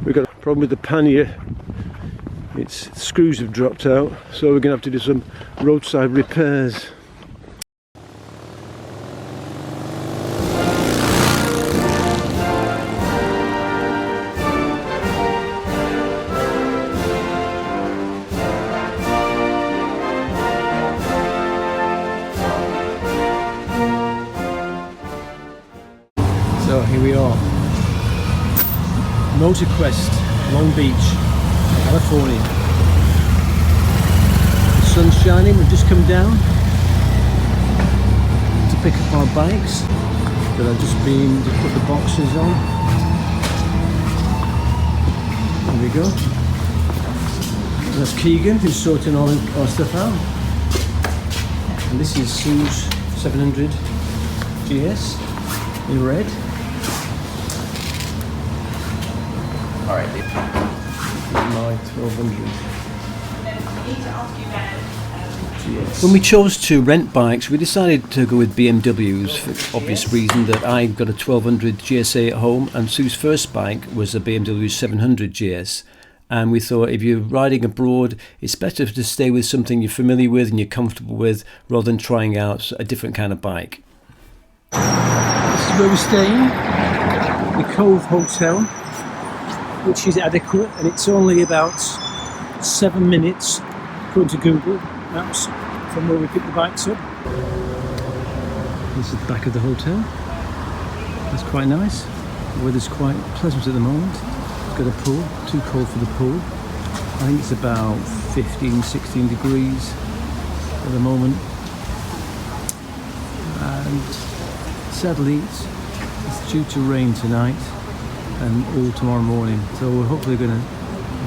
We've got a problem with the pannier. Its screws have dropped out, so we're going to have to do some roadside repairs. So here we are, Motor Quest, Long Beach, California. The sun's shining, we've just come down to pick up our bikes that I've just been to put the boxes on. There we go. That's Keegan who's sorting all our stuff out. And this is Sue's 700 GS in red. Alright. My 1200. When we chose to rent bikes, we decided to go with BMWs for obvious reason that I've got a 1200 GSA at home and Sue's first bike was a BMW 700 GS. And we thought if you're riding abroad, it's better to stay with something you're familiar with and you're comfortable with rather than trying out a different kind of bike. This is where we're staying, the Cove Hotel, which is adequate, and it's only about 7 minutes, according to Google Maps, from where we picked the bikes up. This is the back of the hotel. That's quite nice. The weather's quite pleasant at the moment. It's got a pool, too cold for the pool. I think it's about 15, 16 degrees at the moment. And sadly, it's due to rain tonight and all tomorrow morning, so we're hopefully going to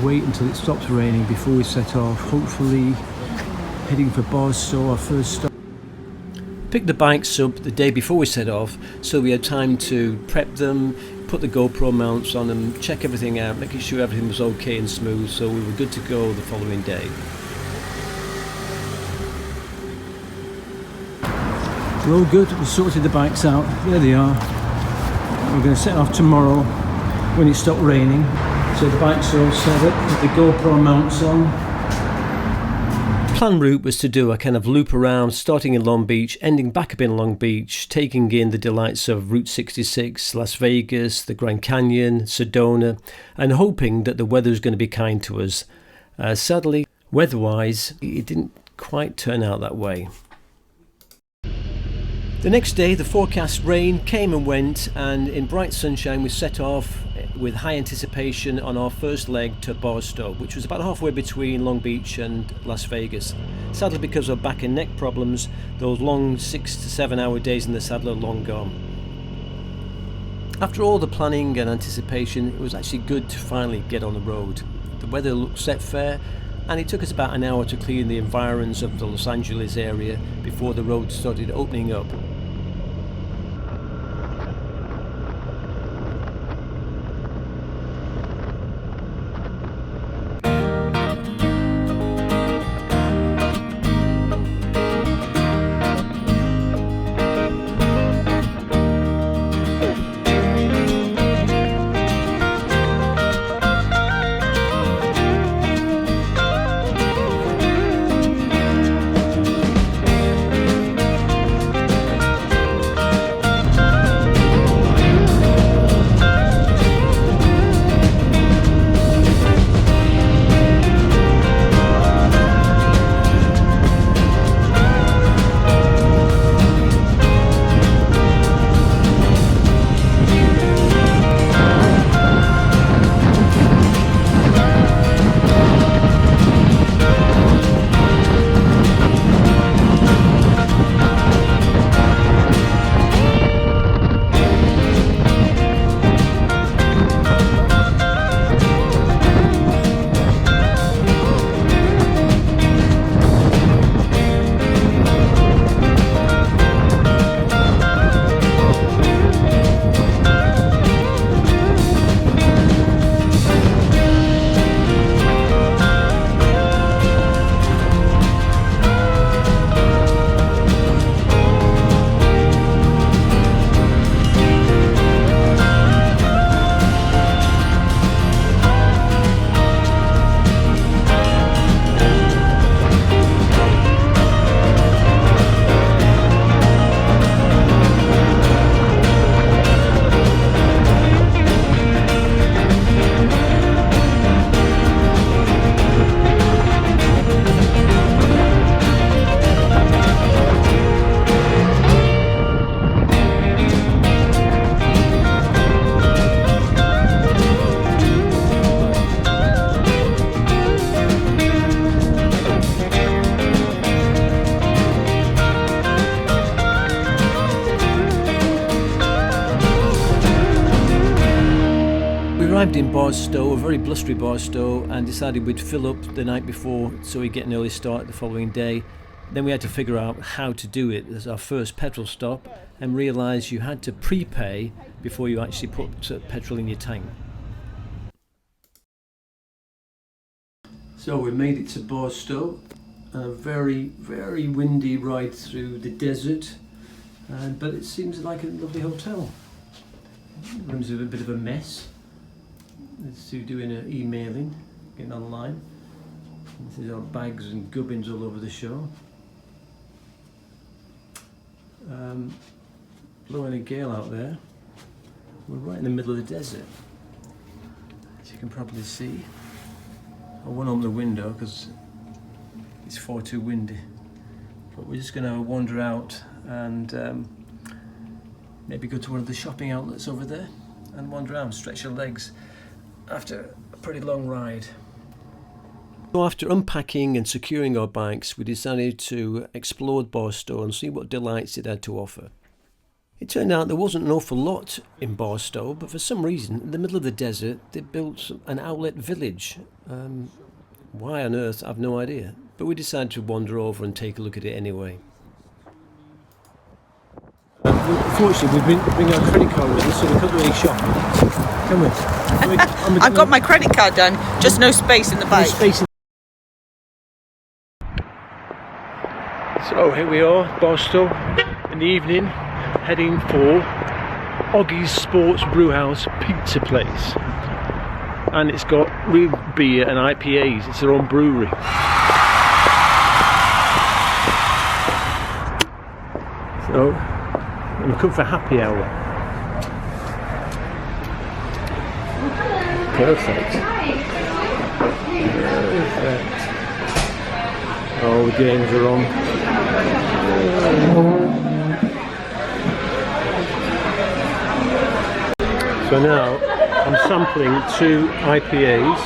wait until it stops raining before we set off, hopefully heading for Barstow, our first stop. Picked the bikes up the day before we set off so we had time to prep them, put the GoPro mounts on them, check everything out, making sure everything was okay and smooth, so we were good to go the following day. We're all good, we sorted the bikes out, there they are. We're going to set off tomorrow when it stopped raining. So the bikes are all set up with the GoPro mounts on. Plan route was to do a kind of loop around, starting in Long Beach, ending back up in Long Beach, taking in the delights of Route 66, Las Vegas, the Grand Canyon, Sedona, and hoping that the weather was going to be kind to us. Sadly, weather-wise, it didn't quite turn out that way. The next day, the forecast rain came and went, and in bright sunshine we set off with high anticipation on our first leg to Barstow, which was about halfway between Long Beach and Las Vegas. Sadly, because of back and neck problems, those long 6 to 7 hour days in the saddle are long gone. After all the planning and anticipation, it was actually good to finally get on the road. The weather looked set fair, and it took us about an hour to clean the environs of the Los Angeles area before the road started opening up. arrived in Barstow, a very blustery Barstow, and decided we'd fill up the night before so we'd get an early start the following day. Then we had to figure out how to do it as our first petrol stop and realise you had to prepay before you actually put petrol in your tank. So we made it to Barstow, a very, very windy ride through the desert, but it seems like a lovely hotel. The room's a bit of a mess. It's doing emailing, getting online. This is our bags and gubbins all over the show. Blowing a gale out there. We're right in the middle of the desert, as you can probably see. I won't open the window because it's far too windy, but we're just going to wander out and maybe go to one of the shopping outlets over there and wander around, stretch your legs after a pretty long ride. So after unpacking and securing our bikes, we decided to explore Barstow and see what delights it had to offer. It turned out there wasn't an awful lot in Barstow, but for some reason, in the middle of the desert, they built an outlet village. Why on earth, I've no idea. But we decided to wander over and take a look at it anyway. Unfortunately, we bring our credit card with us, so we can't do any shopping. Can we? I've got my credit card done, just no space in the bike. So here we are, Barstow, in the evening, heading for Oggie's Sports Brewhouse Pizza Place. And it's got real beer and IPAs, it's their own brewery. So, we've come for happy hour. Perfect. Oh, the games are on. So now I'm sampling 2 IPAs.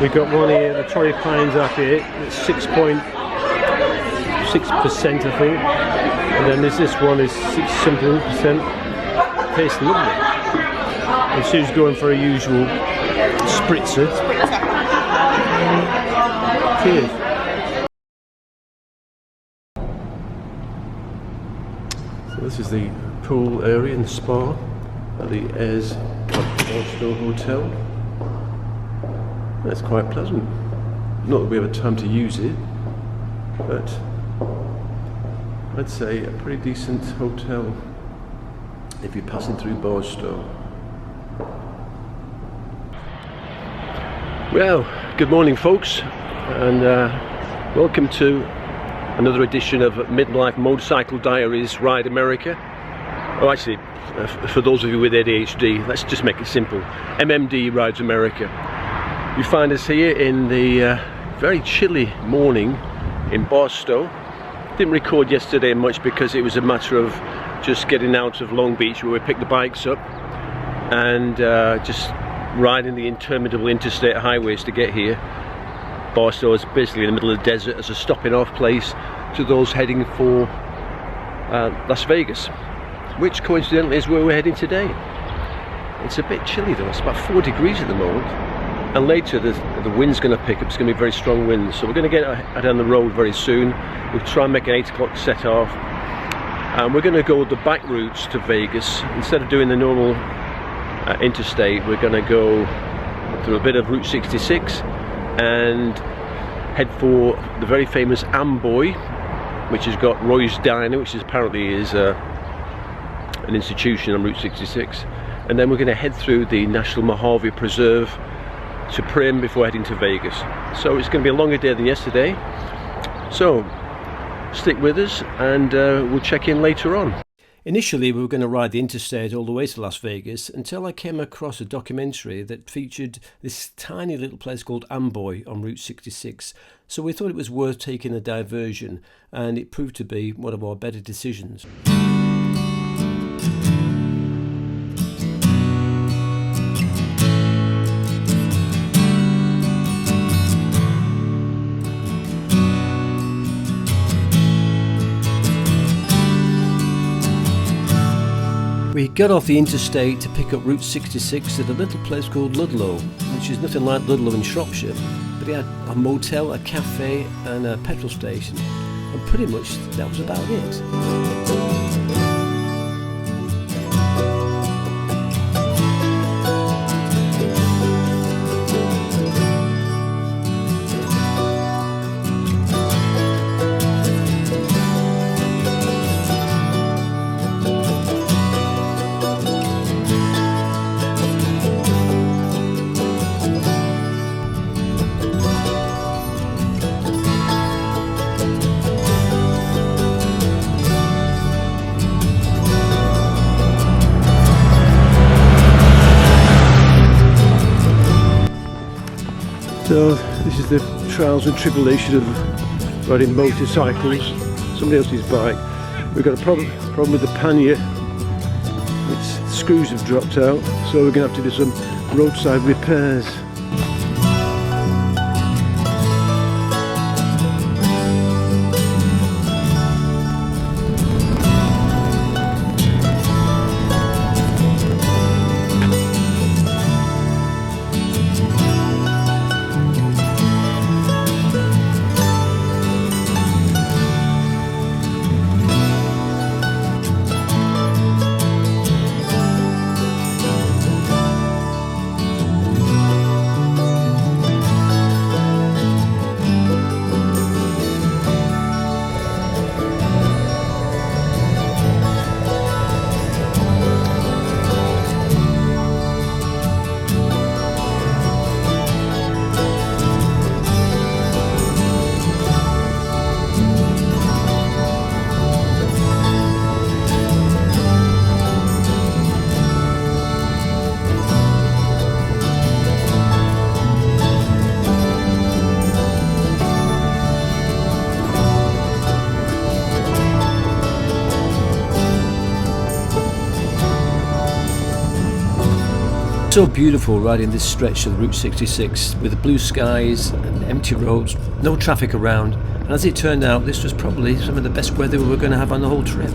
We've got one here, the Torrey Pines IPA, it's 6.6%, I think. And then there's this one is 6% tastes lovely. And Sue's going for a usual spritzer. Cheers. So this is the pool area and spa at the Ayers Barstow Hotel. That's quite pleasant. Not that we have time to use it, but I'd say a pretty decent hotel if you're passing through Barstow. Well, good morning folks, and welcome to another edition of Midlife Motorcycle Diaries Ride America. Oh, actually, for those of you with ADHD, let's just make it simple. MMD Rides America. You find us here in the very chilly morning in Barstow. Didn't record yesterday much because it was a matter of just getting out of Long Beach where we picked the bikes up and just riding the interminable interstate highways to get here. Barstow is basically in the middle of the desert as a stopping off place to those heading for Las Vegas, which coincidentally is where we're heading today. It's a bit chilly though, it's about 4 degrees at the moment, and later the wind's going to pick up. It's going to be very strong winds, so we're going to get down the road very soon. We'll try and make an 8 o'clock set off, and we're going to go the back routes to Vegas. Instead of doing the normal interstate, we're going to go through a bit of Route 66 and head for the very famous Amboy, which has got Roy's Diner, which is apparently an institution on Route 66, and then we're going to head through the National Mojave Preserve to Prim before heading to Vegas. So it's going to be a longer day than yesterday, so stick with us and we'll check in later on. Initially we were going to ride the interstate all the way to Las Vegas until I came across a documentary that featured this tiny little place called Amboy on Route 66. So we thought it was worth taking a diversion, and it proved to be one of our better decisions. We We got off the interstate to pick up Route 66 at a little place called Ludlow, which is nothing like Ludlow in Shropshire, but it had a motel, a cafe and a petrol station, and pretty much that was about it. So this is the trials and tribulation of riding motorcycles, somebody else's bike. We've got a problem with the pannier. Its screws have dropped out, so we're going to have to do some roadside repairs. So beautiful riding this stretch of the Route 66 with the blue skies and empty roads, no traffic around, and as it turned out this was probably some of the best weather we were going to have on the whole trip.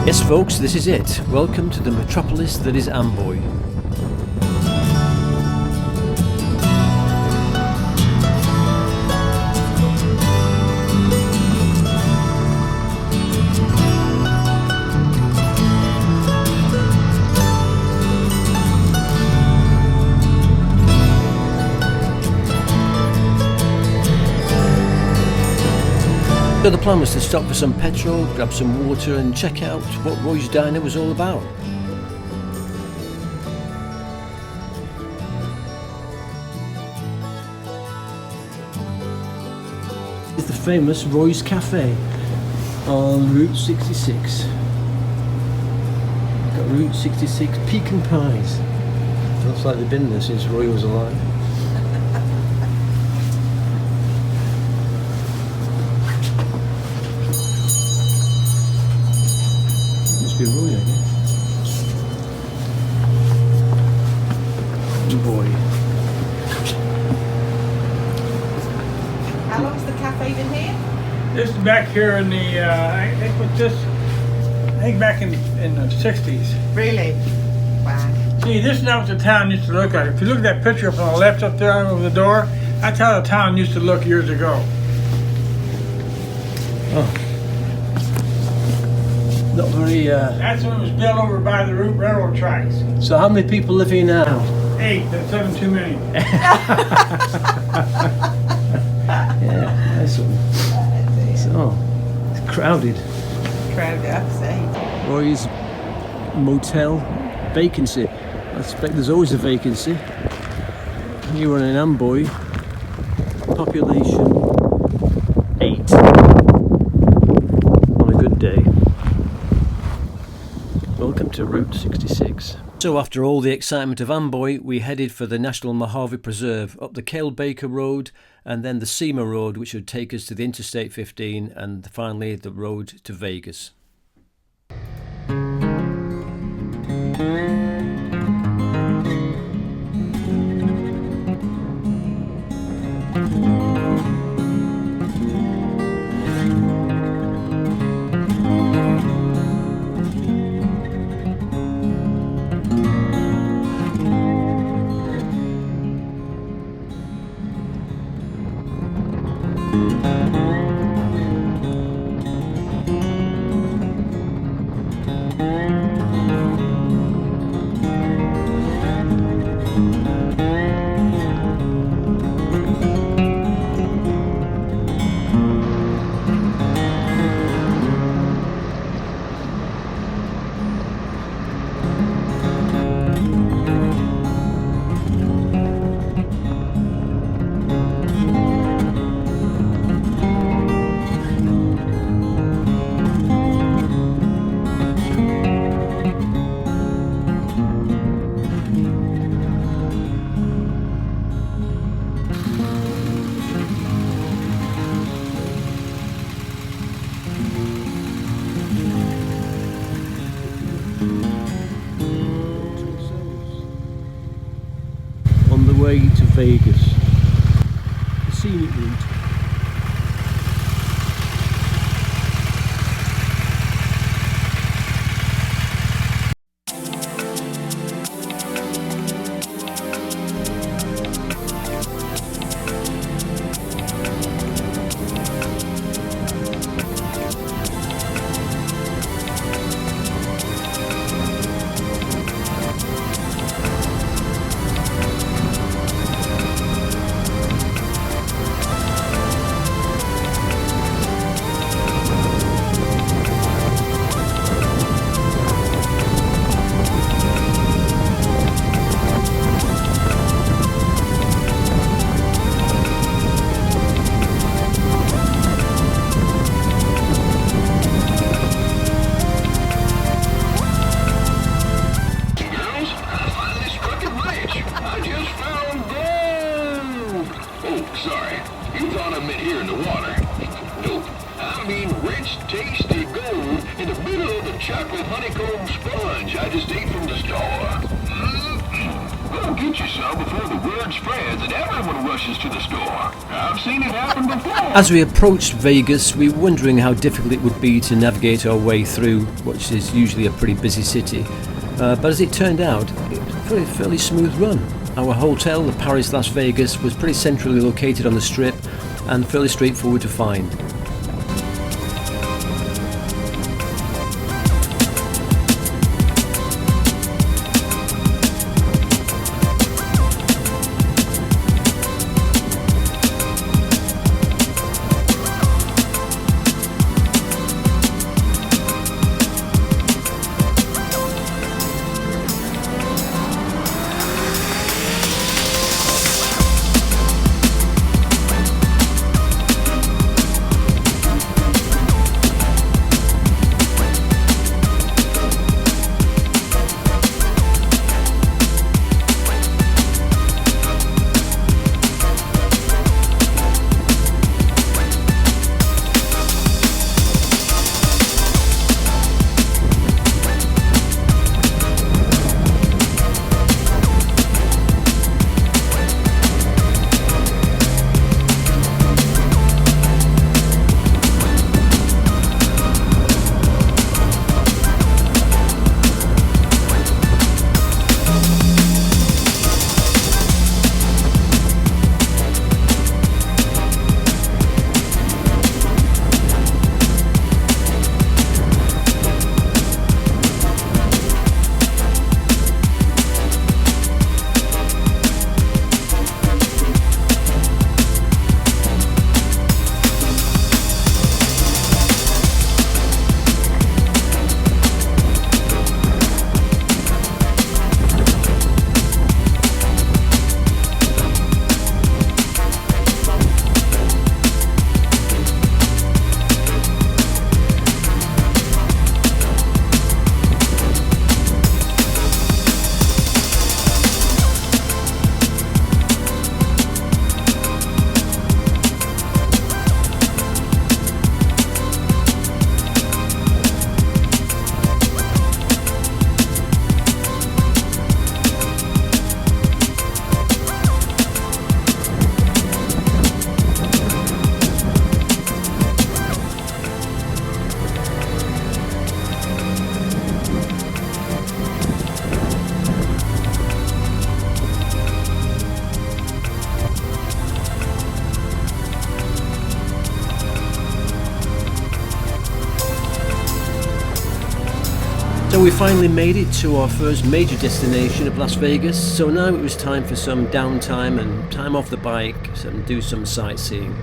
Yes folks, this is it. Welcome to the metropolis that is Amboy. So the plan was to stop for some petrol, grab some water and check out what Roy's Diner was all about. It's the famous Roy's Cafe on Route 66. Got Route 66 pecan pies. Looks like they've been there since Roy was alive. Roy, I guess. Boy. How long's the cafe been here? This is back here in the, I think it was just think back in the 60s. Really? Wow. See, this is what the town used to look like. If you look at that picture up on the left up there over the door, that's how the town used to look years ago. Oh. Not very. That's when it was built over by the railroad tracks. So how many people live here now? 8, that's 7 too many. Yeah, nice one. So, it's crowded. Crowd upside. Roy's motel vacancy. I expect there's always a vacancy. Here we're in Amboy. Population 8 on a good day. Welcome to Route 66. So after all the excitement of Amboy, we headed for the National Mojave Preserve, up the Cale Baker Road and then the Sema Road, which would take us to the Interstate 15 and finally the road to Vegas. On the way to Vegas, the scenic route. Tasty gold in the middle of the chocolate honeycomb sponge I just ate from the store. Go get you some before the word spreads and everyone rushes to the store. I've seen it happen before. As we approached Vegas, we were wondering how difficult it would be to navigate our way through, which is usually a pretty busy city. But as it turned out, it was a fairly smooth run. Our hotel, the Paris Las Vegas, was pretty centrally located on the Strip and fairly straightforward to find. So we finally made it to our first major destination of Las Vegas, so now it was time for some downtime and time off the bike and do some sightseeing.